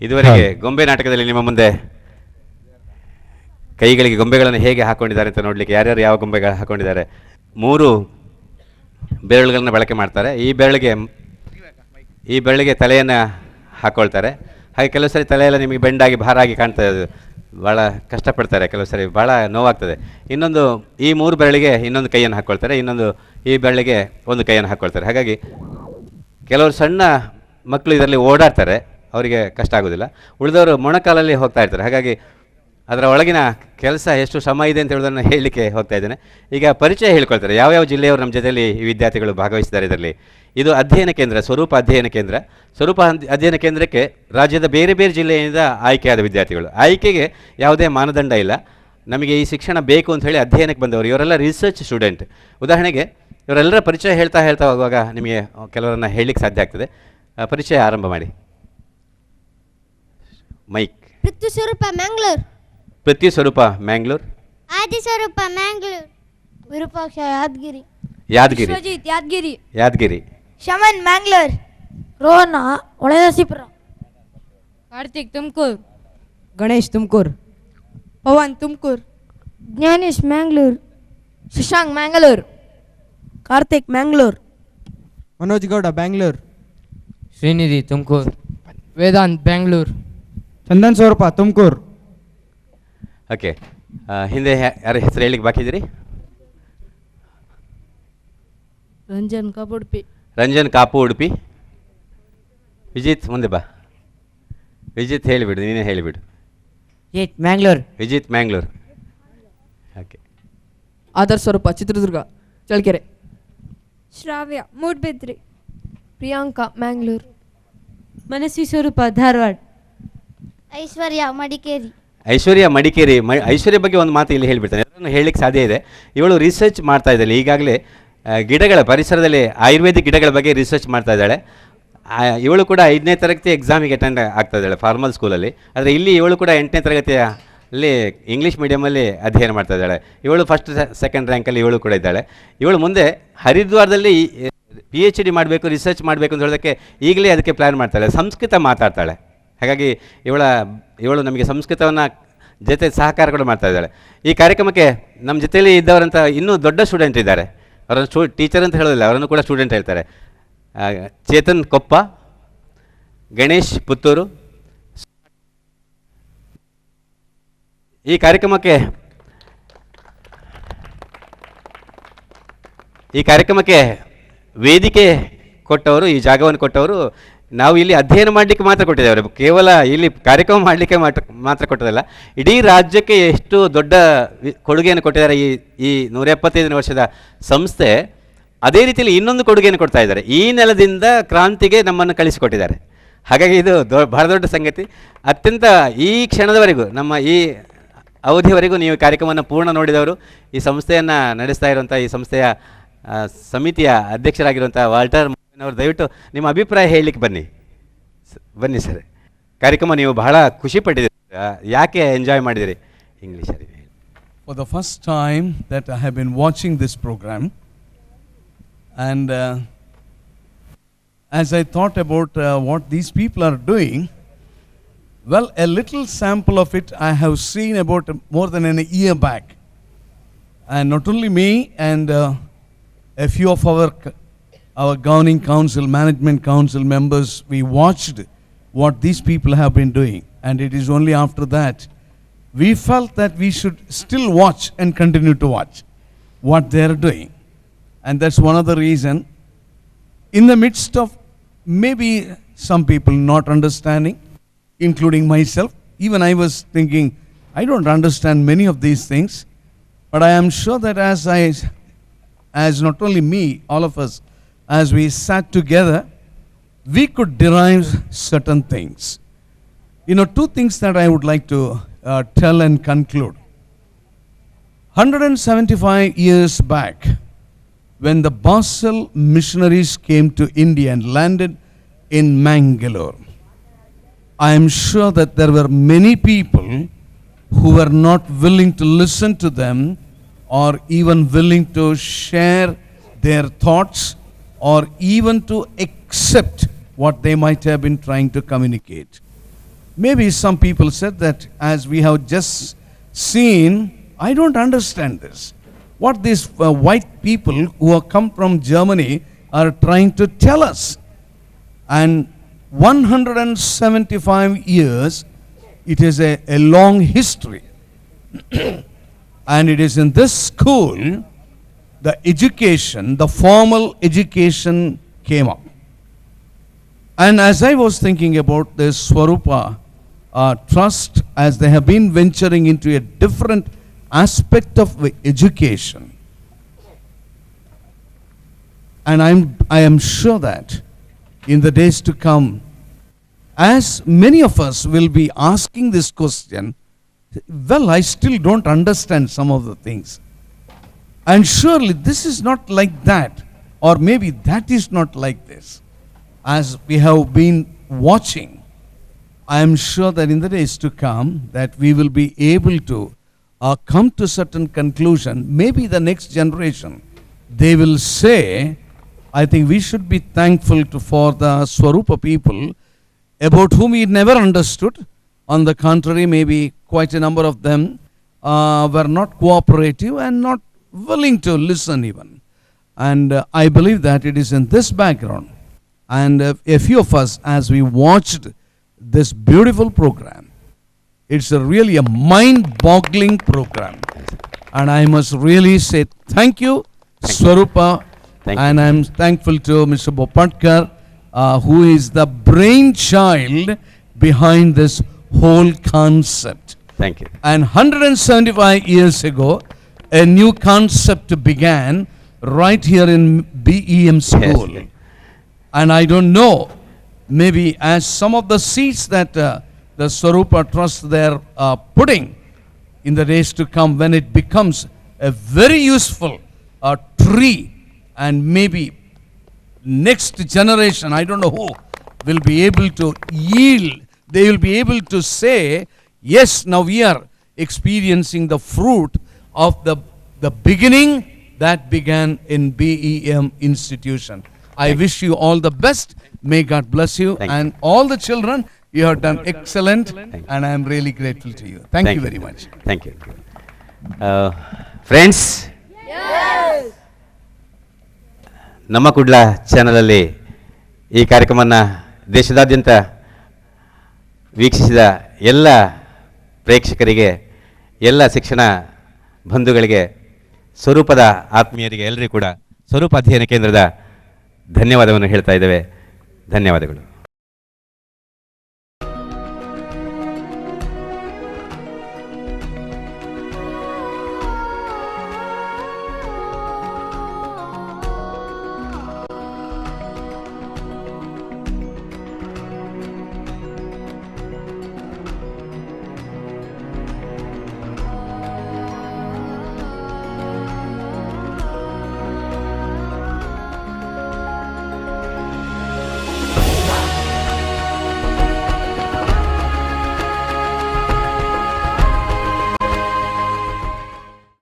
ಇದುವರೆಗೆ ಗೊಂಬೆ ನಾಟಕದಲ್ಲಿ ನಿಮ್ಮ ಮುಂದೆ ಕೈಗಳಿಗೆ ಗೊಂಬೆಗಳನ್ನು ಹೇಗೆ ಹಾಕೊಂಡಿದ್ದಾರೆ ಅಂತ ನೋಡಲಿಕ್ಕೆ ಯಾರ್ಯಾರು ಯಾವ ಗೊಂಬೆಗಳು ಹಾಕೊಂಡಿದ್ದಾರೆ. 3 ಬೆರಳುಗಳನ್ನ ಬಳಕೆ ಮಾಡ್ತಾರೆ. ಈ ಬೆರಳಿಗೆ ತಲೆಯನ್ನು ಹಾಕ್ಕೊಳ್ತಾರೆ. ಹಾಗೆ ಕೆಲವು ಸರಿ ತಲೆಯೆಲ್ಲ ನಿಮಗೆ ಬೆಂಡಾಗಿ ಭಾರಾಗಿ ಕಾಣ್ತಾ ಇದೆ, ಭಾಳ ಕಷ್ಟಪಡ್ತಾರೆ, ಕೆಲವು ಸರಿ ಭಾಳ ನೋವಾಗ್ತದೆ. ಇನ್ನೊಂದು ಈ 3 ಬೆರಳಿಗೆ ಇನ್ನೊಂದು ಕೈಯನ್ನು ಹಾಕ್ಕೊಳ್ತಾರೆ, ಇನ್ನೊಂದು ಈ ಬೆರಳಿಗೆ ಒಂದು ಕೈಯನ್ನು ಹಾಕ್ಕೊಳ್ತಾರೆ. ಹಾಗಾಗಿ ಕೆಲವರು ಸಣ್ಣ ಮಕ್ಕಳು ಇದರಲ್ಲಿ ಓಡಾಡ್ತಾರೆ, ಅವರಿಗೆ ಕಷ್ಟ ಆಗೋದಿಲ್ಲ. ಉಳಿದವರು ಮೊಣಕಾಲಲ್ಲಿ ಹೋಗ್ತಾ ಇರ್ತಾರೆ. ಹಾಗಾಗಿ ಅದರ ಒಳಗಿನ ಕೆಲಸ ಎಷ್ಟು ಶ್ರಮ ಇದೆ ಅಂತ ಹೇಳೋದನ್ನು ಹೇಳಲಿಕ್ಕೆ ಹೋಗ್ತಾ ಇದ್ದೇನೆ. ಈಗ ಪರಿಚಯ ಹೇಳ್ಕೊಳ್ತಾರೆ, ಯಾವ್ಯಾವ ಜಿಲ್ಲೆಯವರು ನಮ್ಮ ಜೊತೆಯಲ್ಲಿ ಈ ವಿದ್ಯಾರ್ಥಿಗಳು ಭಾಗವಹಿಸಿದ್ದಾರೆ ಇದರಲ್ಲಿ. ಇದು ಅಧ್ಯಯನ ಕೇಂದ್ರ, ಸ್ವರೂಪ ಅಧ್ಯಯನ ಕೇಂದ್ರ. ಸ್ವರೂಪ ಅಧ್ಯಯನ ಕೇಂದ್ರಕ್ಕೆ ರಾಜ್ಯದ ಬೇರೆ ಬೇರೆ ಜಿಲ್ಲೆಯಿಂದ ಆಯ್ಕೆಯಾದ ವಿದ್ಯಾರ್ಥಿಗಳು. ಆಯ್ಕೆಗೆ ಯಾವುದೇ ಮಾನದಂಡ ಇಲ್ಲ. ನಮಗೆ ಈ ಶಿಕ್ಷಣ ಬೇಕು ಅಂತ ಹೇಳಿ ಅಧ್ಯಯನಕ್ಕೆ ಬಂದವರು, ಇವರೆಲ್ಲ ರಿಸರ್ಚ್ ಸ್ಟೂಡೆಂಟ್. ಉದಾಹರಣೆಗೆ ಇವರೆಲ್ಲರ ಪರಿಚಯ ಹೇಳ್ತಾ ಹೋಗುವಾಗ ನಿಮಗೆ ಕೆಲವರನ್ನು ಹೇಳಲಿಕ್ಕೆ ಸಾಧ್ಯ ಆಗ್ತದೆ. ಪರಿಚಯ ಆರಂಭ ಮಾಡಿ. ಮೈಕ್. ಪೃಥ್ವಿ ಸ್ವರೂಪ ಮ್ಯಾಂಗ್ಳೂರ್. ಪೃಥ್ವಿ ಸ್ವರೂಪ ಮ್ಯಾಂಗ್ಳೂರ್. ಆದಿ ಸ್ವರೂಪ ಮ್ಯಾಂಗ್ಳೂರ್. ವಿರೂಪಾಕ್ಷ ಯಾದಗಿರಿ. ವಿಶ್ವಜಿತ್ ಯಾದಗಿರಿ. ಶಮನ್ ಮ್ಯಾಂಗ್ಳೂರ್. ರೋಹನ ಒಳನರಸೀಪುರ. ಕಾರ್ತಿಕ್ ತುಮಕೂರು. ಗಣೇಶ್ ತುಮಕೂರು. ಪವನ್ ತುಮಕೂರು. ಜ್ಞಾನೇಶ್ ಮ್ಯಾಂಗ್ಳೂರ್. ಶಶಾಂಕ್ ಮ್ಯಾಂಗ್ಳೂರ್. ಕಾರ್ತಿಕ್ ಮ್ಯಾಂಗ್ಳೂರ್. ಮನೋಜ್ ಗೌಡ ಬ್ಯಾಂಗ್ಳೂರ್. ಶ್ರೀನಿಧಿ ತುಮಕೂರು. ವೇದಾಂತ್ ಬೆಂಗಳೂರು. ಚಂದನ್ ಸ್ವರೂಪ ತುಮಕೂರು. ಓಕೆ, ಹಿಂದೆ ಯಾರ ಹೆಸರು ಹೇಳಿಕ್ಕೆ ಬಾಕಿ ಇದ್ದೀರಿ? ರಂಜನ್ ಕಾಪುಡ್ಪಿ. ರಂಜನ್ ಕಾಪು ಉಡುಪಿ. ವಿಜಿತ್ ಮುಂದೆ ಬಾ. ವಿಜಿತ್ ಹೇಳಿಬಿಡು, ನೀನೇ ಹೇಳಿಬಿಡು. ಮ್ಯಾಂಗ್ಳೂರ್. ವಿಜಿತ್ ಮ್ಯಾಂಗ್ಳೂರ್. ಓಕೆ. ಆದರ್ ಸ್ವರೂಪ ಚಿತ್ರದುರ್ಗ ಚಳ್ಳಕೆರೆ. ಶ್ರಾವ್ಯ ಮೂಡ್ಬಿದ್ರಿ. ಪ್ರಿಯಾಂಕಾ ಮ್ಯಾಂಗ್ಳೂರ್. ಮನಸ್ವಿ ಸ್ವರೂಪ ಧಾರವಾಡ. ಐಶ್ವರ್ಯ ಮಡಿಕೇರಿ. ಐಶ್ವರ್ಯ ಮಡಿಕೇರಿ. ಐಶ್ವರ್ಯ ಬಗ್ಗೆ ಒಂದು ಮಾತು ಇಲ್ಲಿ ಹೇಳಿಬಿಡ್ತಾನೆ, ಅದನ್ನು ಹೇಳಲಿಕ್ಕೆ ಸಾಧ್ಯ ಇದೆ. ಇವಳು ರಿಸರ್ಚ್ ಮಾಡ್ತಾ ಇದ್ದಾಳೆ ಈಗಾಗಲೇ, ಗಿಡಗಳ ಪರಿಸರದಲ್ಲಿ ಆಯುರ್ವೇದಿಕ್ ಗಿಡಗಳ ಬಗ್ಗೆ ರಿಸರ್ಚ್ ಮಾಡ್ತಾ ಇದ್ದಾಳೆ. ಇವಳು ಕೂಡ 5ನೇ ತರಗತಿ ಎಕ್ಸಾಮಿಗೆ ಅಟೆಂಡ್ ಆಗ್ತಾ ಇದ್ದಾಳೆ ಫಾರ್ಮಲ್ ಸ್ಕೂಲಲ್ಲಿ. ಆದರೆ ಇಲ್ಲಿ ಇವಳು ಕೂಡ 8ನೇ ತರಗತಿಯಲ್ಲಿ ಇಂಗ್ಲೀಷ್ ಮೀಡಿಯಮಲ್ಲಿ ಅಧ್ಯಯನ ಮಾಡ್ತಾ ಇದ್ದಾಳೆ. ಇವಳು ಫಸ್ಟ್ ಸೆಕೆಂಡ್ ರ್ಯಾಂಕಲ್ಲಿ ಇವಳು ಕೂಡ ಇದ್ದಾಳೆ. ಇವಳು ಮುಂದೆ ಹರಿದ್ವಾರದಲ್ಲಿ PhD ಮಾಡಬೇಕು, ರಿಸರ್ಚ್ ಮಾಡಬೇಕು ಅಂತ ಹೇಳೋದಕ್ಕೆ ಈಗಲೇ ಅದಕ್ಕೆ ಪ್ಲ್ಯಾನ್ ಮಾಡ್ತಾಳೆ. ಸಂಸ್ಕೃತ ಮಾತಾಡ್ತಾಳೆ. ಹಾಗಾಗಿ ಇವಳು ನಮಗೆ ಸಂಸ್ಕೃತವನ್ನು ಜೊತೆ ಸಹಕಾರ ಕೂಡ ಮಾಡ್ತಾ ಇದ್ದಾಳೆ. ಈ ಕಾರ್ಯಕ್ರಮಕ್ಕೆ ನಮ್ಮ ಜೊತೆಯಲ್ಲಿ ಇದ್ದವರಂತ ಇನ್ನೂ ದೊಡ್ಡ ಸ್ಟೂಡೆಂಟ್ ಇದ್ದಾರೆ. ಅವರನ್ನು ಟೀಚರ್ ಅಂತ ಹೇಳೋದಿಲ್ಲ, ಅವರನ್ನು ಕೂಡ ಸ್ಟೂಡೆಂಟ್ ಹೇಳ್ತಾರೆ. ಚೇತನ್ ಕೊಪ್ಪ, ಗಣೇಶ್ ಪುತ್ತೂರು. ಈ ಕಾರ್ಯಕ್ರಮಕ್ಕೆ ವೇದಿಕೆ ಕೊಟ್ಟವರು, ಈ ಜಾಗವನ್ನು ಕೊಟ್ಟವರು, ನಾವು ಇಲ್ಲಿ ಅಧ್ಯಯನ ಮಾಡಲಿಕ್ಕೆ ಮಾತ್ರ ಕೊಟ್ಟಿದ್ದೇವೆ, ಕೇವಲ ಇಲ್ಲಿ ಕಾರ್ಯಕ್ರಮ ಮಾಡಲಿಕ್ಕೆ ಮಾತ್ರ ಕೊಟ್ಟದಲ್ಲ, ಇಡೀ ರಾಜ್ಯಕ್ಕೆ ಎಷ್ಟು ದೊಡ್ಡ ಕೊಡುಗೆಯನ್ನು ಕೊಟ್ಟಿದ್ದಾರೆ ಈ 175 ವರ್ಷದ ಸಂಸ್ಥೆ. ಅದೇ ರೀತಿಯಲ್ಲಿ ಇನ್ನೊಂದು ಕೊಡುಗೆಯನ್ನು ಕೊಡ್ತಾ ಇದ್ದಾರೆ. ಈ ನೆಲದಿಂದ ಕ್ರಾಂತಿಗೆ ನಮ್ಮನ್ನು ಕಳಿಸಿಕೊಟ್ಟಿದ್ದಾರೆ. ಹಾಗಾಗಿ ಇದು ಬಹಳ ದೊಡ್ಡ ಸಂಗತಿ. ಅತ್ಯಂತ ಈ ಕ್ಷಣದವರೆಗೂ, ನಮ್ಮ ಈ ಅವಧಿವರೆಗೂ ನೀವು ಕಾರ್ಯಕ್ರಮವನ್ನು ಪೂರ್ಣ ನೋಡಿದವರು, ಈ ಸಂಸ್ಥೆಯನ್ನು ನಡೆಸ್ತಾ ಇರುವಂಥ ಈ ಸಂಸ್ಥೆಯ ಸಮಿತಿಯ ಅಧ್ಯಕ್ಷರಾಗಿರುವಂಥ ವಾಲ್ಟರ್ ಅವರು, ದಯವಿಟ್ಟು ನಿಮ್ಮ ಅಭಿಪ್ರಾಯ ಹೇಳಲಿಕ್ಕೆ ಬನ್ನಿ ಸರ್. ಕಾರ್ಯಕ್ರಮ ನೀವು ಬಹಳ ಖುಷಿ ಪಟ್ಟಿದ್ದೀರಿ, ಯಾಕೆ ಎಂಜಾಯ್ ಮಾಡಿದಿರಿ? ಇಂಗ್ಲೀಷಲ್ಲಿ. For the first time that I have been watching this program, and as I thought about what these people are doing, well, a little sample of it I have seen about more than a year back. And not only me, and a few of our governing council, management council members, we watched what these people have been doing. And it is only after that we felt that we should still watch and continue to watch what they are doing. And that's one of the reason, in the midst of maybe some people not understanding, including myself, even I was thinking, I don't understand many of these things, but I am sure that as not only me, all of us, as we sat together, we could derive certain things. You know, 2 things that I would like to tell and conclude. 175 years back, when the Basel missionaries came to India and landed in Mangalore, I am sure that there were many people who were not willing to listen to them, or even willing to share their thoughts, or even to accept what they might have been trying to communicate. maybe some people said that as we have just seen, I don't understand this. What these white people who have come from Germany are trying to tell us. And 175 years, it is a long history. And it is in this school, the education, the formal education came up. And as I was thinking about this Swarupa Trust, as they have been venturing into a different aspect of education, and I am sure that in the days to come, as many of us will be asking this question, well, I still don't understand some of the things. And surely this is not like that, or maybe that is not like this. As we have been watching, I am sure that in the days to come, that we will be able to come to certain conclusion. Maybe the next generation, they will say, I think we should be thankful for the Swarupa people, about whom we never understood. On the contrary, maybe quite a number of them were not cooperative and not willing to listen even. And I believe that it is in this background. And a few of us, as we watched this beautiful program, it's really a mind-boggling program. And I must really say thank you, Swarupa. Thank you. And I'm thankful to Mr. Bopatkar, who is the brainchild behind this whole concept. Thank you. And 175 years ago, a new concept began right here in BEM school. Yes. And I don't know, maybe as some of the seeds that the Swarupa Trust they're putting in the days to come, when it becomes a very useful tree, and maybe next generation, I don't know who, will be able to yield. They will be able to say, yes, now we are experiencing the fruit of the beginning that began in BEM institution. I wish you all the best. May God bless you. Thank you. And all the children, you have done excellent. you. And I am really grateful to you. Thank you very much. Thank you. Friends, ನಮ್ಮ ಕುಡ್ಲ ಚಾನಲಲ್ಲಿ ಈ ಕಾರ್ಯಕ್ರಮವನ್ನು ದೇಶದಾದ್ಯಂತ ವೀಕ್ಷಿಸಿದ ಎಲ್ಲ ಪ್ರೇಕ್ಷಕರಿಗೆ, ಎಲ್ಲ ಶಿಕ್ಷಣ ಬಂಧುಗಳಿಗೆ, ಸ್ವರೂಪದ ಆತ್ಮೀಯರಿಗೆ ಎಲ್ಲರಿಗೂ ಕೂಡ ಸ್ವರೂಪ ಅಧ್ಯಯನ ಕೇಂದ್ರದ ಧನ್ಯವಾದವನ್ನು ಹೇಳ್ತಾ ಇದ್ದೇವೆ. ಧನ್ಯವಾದಗಳು.